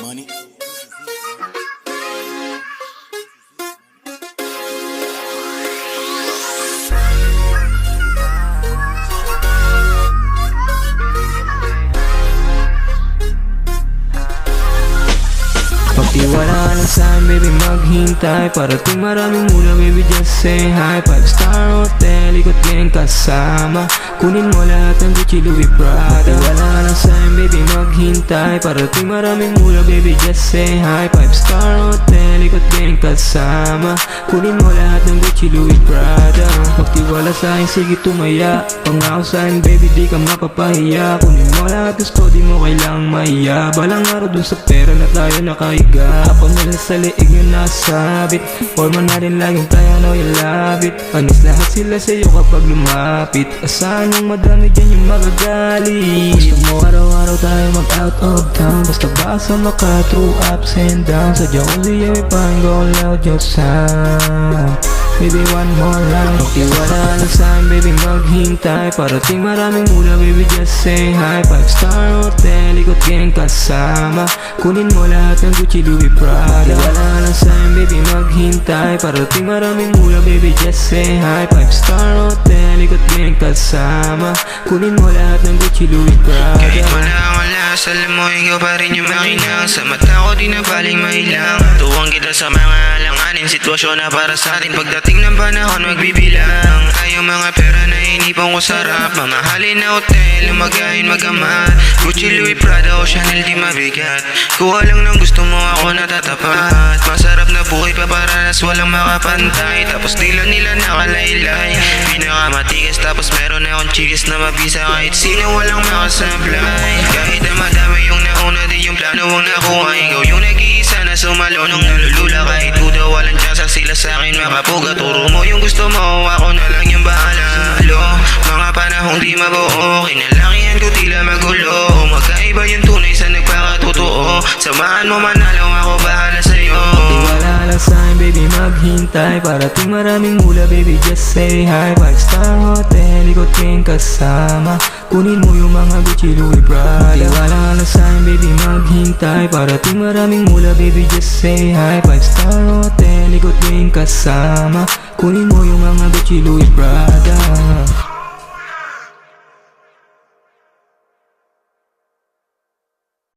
money. Pagtiwala lang sa'kin baby maghintay Parating maraming mula baby just say hi 5-star hotel, ikot gang kasama Kunin mo lahat ng Gucci, Louis, Prada Pagtiwala lang sa'kin baby maghintay Parating maraming mula baby just say hi 5-star hotel, ikot gang kasama Kunin mo lahat ng Gucci, Louis, Prada Pagtiwala sa'kin sige tumaya Pangako sa'kin baby di ka mapapahiya Kunin mo lahat gusto di mo kailangang mahiya Balang araw dun sa pera na tayo nakahiga Hapon nila sa liig nyo nasabit Forma na rin laging tayo no you love it Panis lahat sila sa'yo kapag lumapit Asahan yung madami dyan yung magagalit Gusto mo araw-araw tayo mag out of town Basta basa maka through ups and downs Sa jacuzzi yeah we find go loud your sound Baby one more round Pagtiwala lang sa'kin baby maghintay Parating maraming mula baby just say hi 5-star hotel, ikot gang kasama Kunin mo lahat ng Gucci, Louis, Prada Pagtiwala lang sa'kin baby maghintay Parating maraming mula baby just say hi 5-star hotel, ikot gang kasama Kunin mo lahat ng Gucci, Louis, Prada Kahit wala alam mo ikaw pa rin yung makinang Sa mata ko di na baling mailang Tuwang kita sa mga alanganin Sitwasyon na para sa atin Pagdating ng panahon magbibilang Tayo mga pera na inipon ko sarap Mamahalin na hotel, lumagayin magamat Gucci, Louis, Prada o Chanel di mabigat Kuha lang ng gusto mo ako natatapat Masarap na buhay paparanas walang makapantay Tapos dila nila nakalaylay Pinakamatigas tapos meron na akong chicks na mabisa Kahit sino walang makasablay Kahit na madami yung nauna di yung plano ang nakuha Ikaw yung nag-iisa na sumalo nung nalulula Kahit kuda walang tiyasa sila sa'kin makapuga Turo mo yung gusto mo, ako na lang yung bahala Halo, mga panahong di mabuo Kinalakihan ko tila magulo Magkaiba yung tunay sa nagpakatotoo Samahan mo manalo, ako bahala sa'yo Pagtiwala lang sa'kin baby maghintay Parating maraming mula baby just say hi 5-star hotel, ikot gang kasama Kunin mo yung mga Gucci, Louis, Prada Pagtiwala lang sa'kin baby maghintay Parating maraming mula baby just say hi 5-star hotel, ikot gang kasama Kunin mo yung mga Gucci, Louis, Prada